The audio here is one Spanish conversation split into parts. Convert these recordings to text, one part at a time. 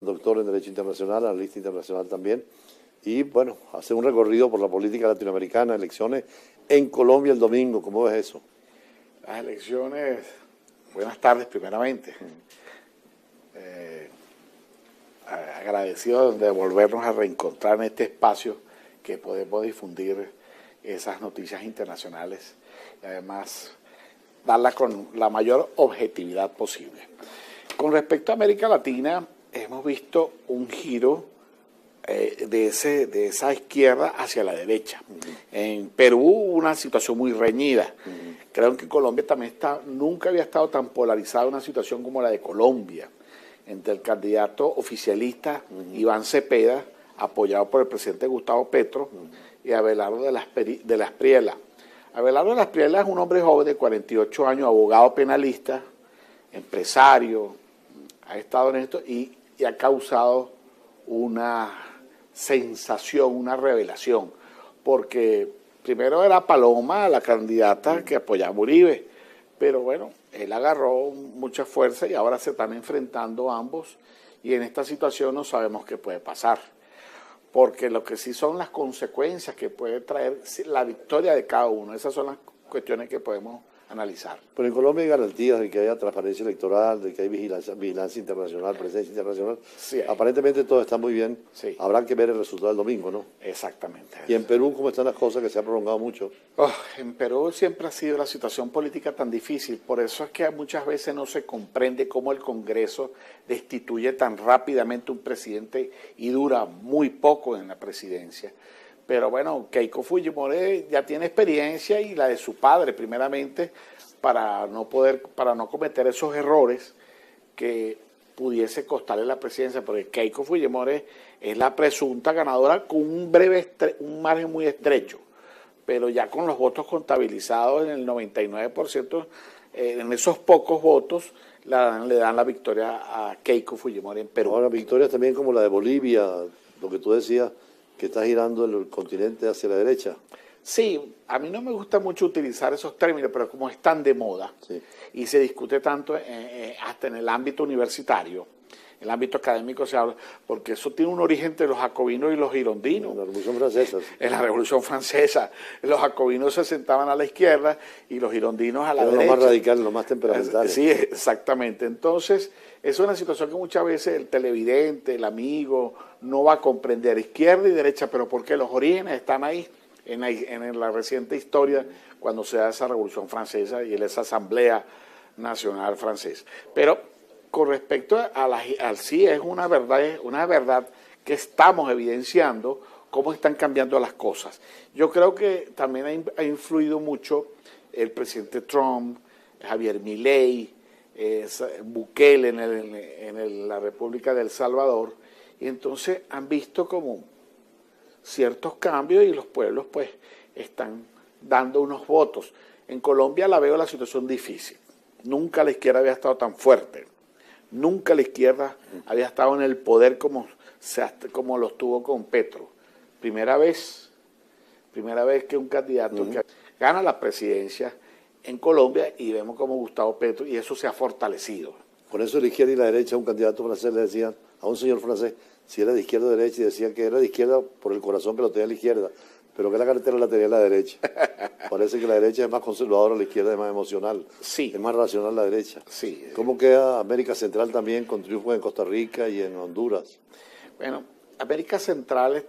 doctor en Derecho Internacional, analista internacional también, y bueno, hace un recorrido por la política latinoamericana, elecciones en Colombia el domingo. ¿Cómo ves eso? Las elecciones, buenas tardes primeramente. Agradecido de volvernos a reencontrar en este espacio que podemos difundir esas noticias internacionales y además darlas con la mayor objetividad posible. Con respecto a América Latina, hemos visto un giro de esa izquierda hacia la derecha. En Perú una situación muy reñida. Creo que Colombia también nunca había estado tan polarizada una situación como la de Colombia, entre el candidato oficialista Iván Cepeda, apoyado por el presidente Gustavo Petro, y Abelardo de la Espriella. Abelardo de la Espriella es un hombre joven de 48 años, abogado penalista, empresario, ha estado en esto y ha causado una sensación, una revelación, porque primero era Paloma la candidata que apoyaba a Uribe, pero bueno, él agarró mucha fuerza y ahora se están enfrentando ambos y en esta situación no sabemos qué puede pasar, porque lo que sí son las consecuencias que puede traer la victoria de cada uno, esas son las cuestiones que podemos analizar. Pero en Colombia hay garantías de que haya transparencia electoral, de que hay vigilancia internacional, presencia internacional. Sí, aparentemente todo está muy bien. Sí. Habrá que ver el resultado del domingo, ¿no? Exactamente. ¿Y en Perú cómo están las cosas, que se ha prolongado mucho? En Perú siempre ha sido la situación política tan difícil, por eso es que muchas veces no se comprende cómo el Congreso destituye tan rápidamente un presidente y dura muy poco en la presidencia. Pero bueno, Keiko Fujimori ya tiene experiencia y la de su padre primeramente para no cometer esos errores que pudiese costarle la presidencia, porque Keiko Fujimori es la presunta ganadora con un margen muy estrecho, pero ya con los votos contabilizados en el 99%, en esos pocos votos le dan la victoria a Keiko Fujimori en Perú. Ahora, victorias también como la de Bolivia, lo que tú decías, que está girando el continente hacia la derecha. Sí, a mí no me gusta mucho utilizar esos términos, pero como están de moda Sí. y se discute tanto hasta en el ámbito universitario, el ámbito académico se habla, porque eso tiene un origen entre los jacobinos y los girondinos. En la Revolución Francesa. En la Revolución Francesa, los jacobinos se sentaban a la izquierda y los girondinos a la derecha. Los más radicales, los más temperamentales. Sí, exactamente. Entonces, es una situación que muchas veces el televidente, el amigo, no va a comprender izquierda y derecha, pero porque los orígenes están ahí, en la reciente historia, cuando se da esa Revolución Francesa y esa Asamblea Nacional Francesa. Pero con respecto al sí, es una verdad que estamos evidenciando cómo están cambiando las cosas. Yo creo que también ha influido mucho el presidente Trump, Javier Milei, Bukele en la República de El Salvador, y entonces han visto como ciertos cambios y los pueblos pues están dando unos votos. En Colombia veo la situación difícil. Nunca la izquierda había estado tan fuerte. Nunca la izquierda había estado en el poder como lo estuvo con Petro. Primera vez que un candidato que gana la presidencia en Colombia y vemos como Gustavo Petro, y eso se ha fortalecido. Por eso la izquierda y la derecha, un candidato francés le decían a un señor francés si era de izquierda o derecha, y decía que era de izquierda por el corazón que lo tenía a la izquierda, pero que la cartera la tenía a la derecha. Parece que la derecha es más conservadora, la izquierda es más emocional. Sí. Es más racional la derecha. Sí. ¿Cómo queda América Central también con triunfos en Costa Rica y en Honduras? Bueno, América Central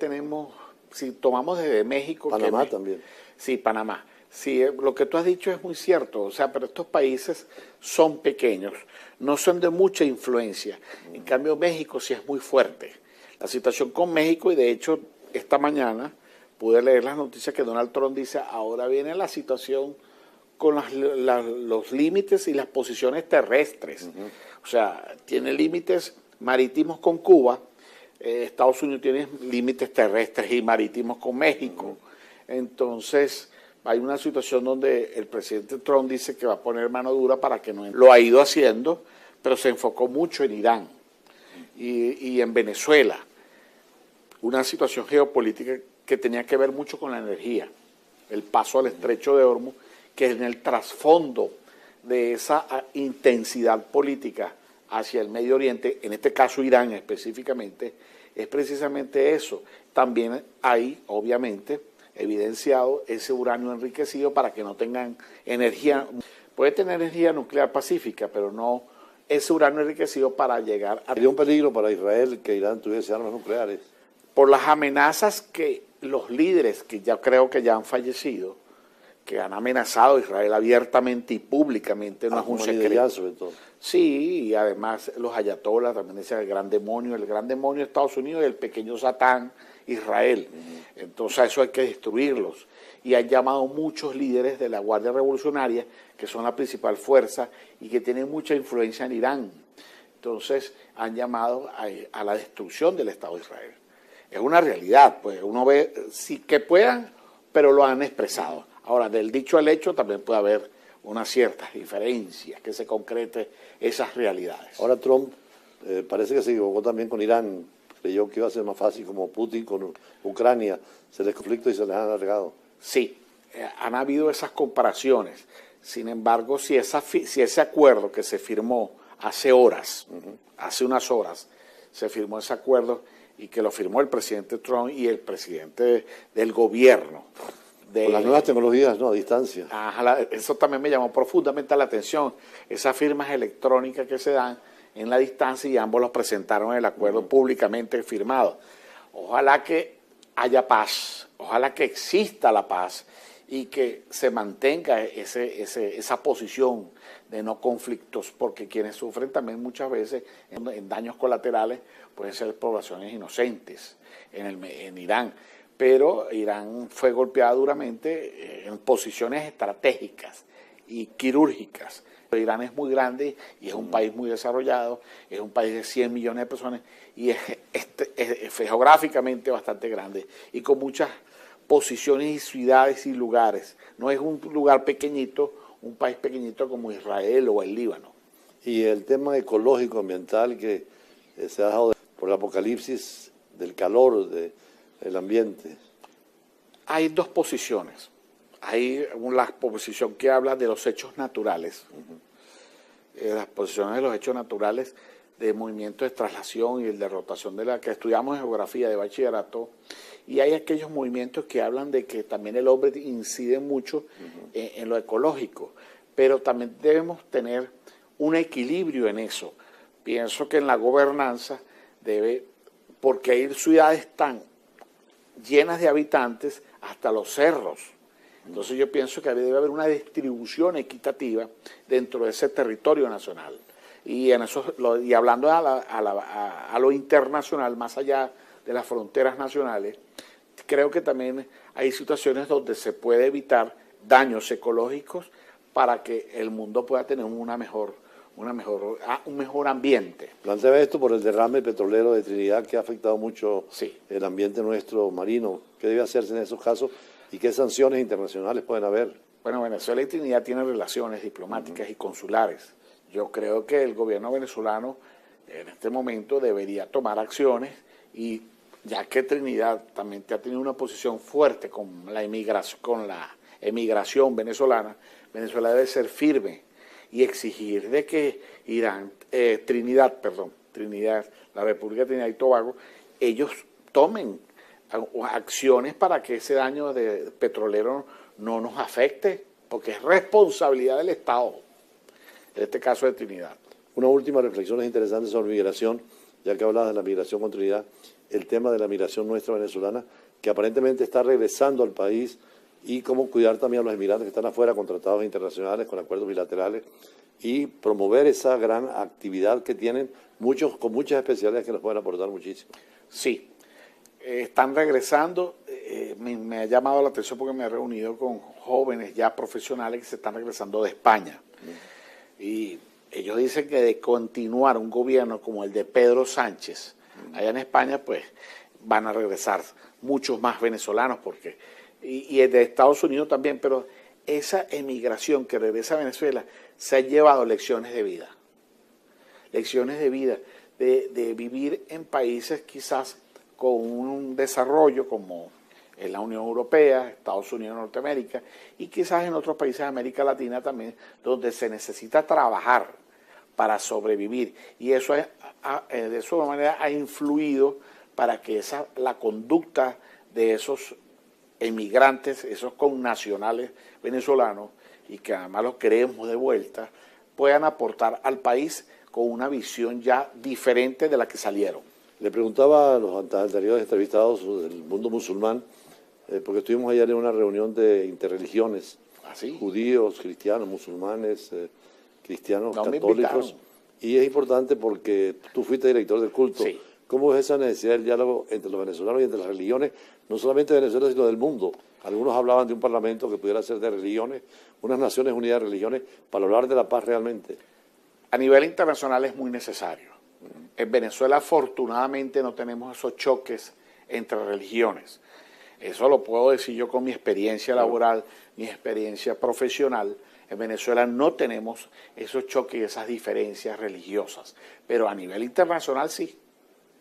si tomamos desde México... Panamá también. Sí, Panamá. Sí, lo que tú has dicho es muy cierto, o sea, pero estos países son pequeños, no son de mucha influencia. En cambio, México sí es muy fuerte. La situación con México, y de hecho, esta mañana pude leer las noticias que Donald Trump dice, ahora viene la situación con los límites y las posiciones terrestres. O sea, tiene límites marítimos con Cuba, Estados Unidos tiene límites terrestres y marítimos con México. Entonces, hay una situación donde el presidente Trump dice que va a poner mano dura para que no entre. Lo ha ido haciendo, pero se enfocó mucho en Irán y en Venezuela. Una situación geopolítica que tenía que ver mucho con la energía, el paso al estrecho de Hormuz, que en el trasfondo de esa intensidad política hacia el Medio Oriente, en este caso Irán específicamente, es precisamente eso. También hay, obviamente, evidenciado ese uranio enriquecido para que no tengan energía. Puede tener energía nuclear pacífica, pero no ese uranio enriquecido para llegar a... ¿Sería un peligro para Israel que Irán tuviese armas nucleares? Por las amenazas que los líderes, que ya creo que ya han fallecido, que han amenazado a Israel abiertamente y públicamente, no es un secreto. Sobre todo. Sí, y además los ayatolas también decían el gran demonio de Estados Unidos y el pequeño Satán, Israel. Entonces eso hay que destruirlos. Y han llamado muchos líderes de la Guardia Revolucionaria, que son la principal fuerza y que tienen mucha influencia en Irán. Entonces han llamado a la destrucción del Estado de Israel. Es una realidad, pues uno ve, sí que puedan, pero lo han expresado. Ahora, del dicho al hecho también puede haber unas ciertas diferencias, que se concreten esas realidades. Ahora Trump parece que se equivocó también con Irán, creyó que iba a ser más fácil como Putin con Ucrania, se les conflicto y se les han alargado. Sí, han habido esas comparaciones. Sin embargo, si ese acuerdo que se firmó hace horas, hace unas horas, se firmó ese acuerdo y que lo firmó el presidente Trump y el presidente del gobierno. Con las nuevas tecnologías, ¿no? A distancia. Eso también me llamó profundamente la atención. Esas firmas electrónicas que se dan en la distancia y ambos los presentaron el acuerdo públicamente firmado. Ojalá que haya paz, ojalá que exista la paz y que se mantenga esa posición de no conflictos, porque quienes sufren también muchas veces en daños colaterales pueden ser poblaciones inocentes en Irán. Pero Irán fue golpeada duramente en posiciones estratégicas y quirúrgicas. Irán es muy grande y es un país muy desarrollado, es un país de 100 millones de personas y es geográficamente bastante grande y con muchas posiciones y ciudades y lugares. No es un lugar pequeñito, un país pequeñito como Israel o el Líbano. Y el tema ecológico, ambiental que se ha dejado por el apocalipsis del calor, del ambiente. Hay dos posiciones. Hay la posición que habla de los hechos naturales, las posiciones de los hechos naturales de movimiento de traslación y el de rotación de la que estudiamos en geografía de bachillerato, y hay aquellos movimientos que hablan de que también el hombre incide mucho en lo ecológico, pero también debemos tener un equilibrio en eso. Pienso que en la gobernanza porque hay ciudades tan llenas de habitantes hasta los cerros. Entonces yo pienso que debe haber una distribución equitativa dentro de ese territorio nacional. Y hablando a lo internacional, más allá de las fronteras nacionales, creo que también hay situaciones donde se puede evitar daños ecológicos para que el mundo pueda tener un mejor ambiente. Plantea esto por el derrame petrolero de Trinidad que ha afectado mucho el ambiente nuestro marino. ¿Qué debe hacerse en esos casos y qué sanciones internacionales pueden haber? Bueno, Venezuela y Trinidad tienen relaciones diplomáticas y consulares. Yo creo que el gobierno venezolano en este momento debería tomar acciones y ya que Trinidad también ha tenido una posición fuerte con la emigración venezolana, Venezuela debe ser firme y exigir de que Trinidad, la República de Trinidad y Tobago, ellos tomen acciones para que ese daño petrolero no nos afecte, porque es responsabilidad del Estado, en este caso de Trinidad. Una última reflexión interesante sobre migración, ya que hablabas de la migración con Trinidad, el tema de la migración nuestra venezolana, que aparentemente está regresando al país, y cómo cuidar también a los emigrantes que están afuera con tratados internacionales, con acuerdos bilaterales, y promover esa gran actividad que tienen muchos con muchas especialidades que nos pueden aportar muchísimo. Sí, están regresando, me ha llamado la atención porque me he reunido con jóvenes ya profesionales que se están regresando de España. Y ellos dicen que de continuar un gobierno como el de Pedro Sánchez, allá en España, pues van a regresar muchos más venezolanos, y el de Estados Unidos también, pero esa emigración que regresa a Venezuela se ha llevado lecciones de vida, de vivir en países quizás con un desarrollo como en la Unión Europea, Estados Unidos, Norteamérica, y quizás en otros países de América Latina también, donde se necesita trabajar para sobrevivir. Y eso de esa manera ha influido para que la conducta de esos emigrantes, esos connacionales venezolanos, y que además los queremos de vuelta, puedan aportar al país con una visión ya diferente de la que salieron. Le preguntaba a los anteriores entrevistados del mundo musulmán, porque estuvimos ayer en una reunión de interreligiones, ¿Así? Judíos, cristianos, musulmanes, cristianos, No católicos, y es importante porque tú fuiste director del culto. Sí. ¿Cómo es esa necesidad del diálogo entre los venezolanos y entre las religiones, no solamente de Venezuela, sino del mundo? Algunos hablaban de un parlamento que pudiera ser de religiones, unas Naciones Unidas de religiones, para hablar de la paz realmente. A nivel internacional es muy necesario. En Venezuela, afortunadamente, no tenemos esos choques entre religiones. Eso lo puedo decir yo con mi experiencia laboral, mi experiencia profesional. En Venezuela no tenemos esos choques y esas diferencias religiosas, pero a nivel internacional sí.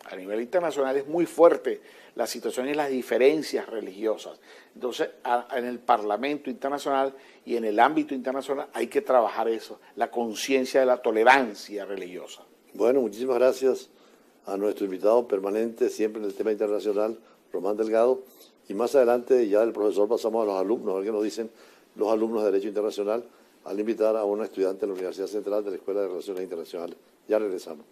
A nivel internacional es muy fuerte la situación y las diferencias religiosas. Entonces, en el Parlamento internacional y en el ámbito internacional hay que trabajar eso, la conciencia de la tolerancia religiosa. Bueno, muchísimas gracias a nuestro invitado permanente, siempre en el tema internacional, Román Delgado. Y más adelante, ya del profesor pasamos a los alumnos, a ver qué nos dicen los alumnos de Derecho Internacional al invitar a una estudiante de la Universidad Central de la Escuela de Relaciones Internacionales. Ya regresamos.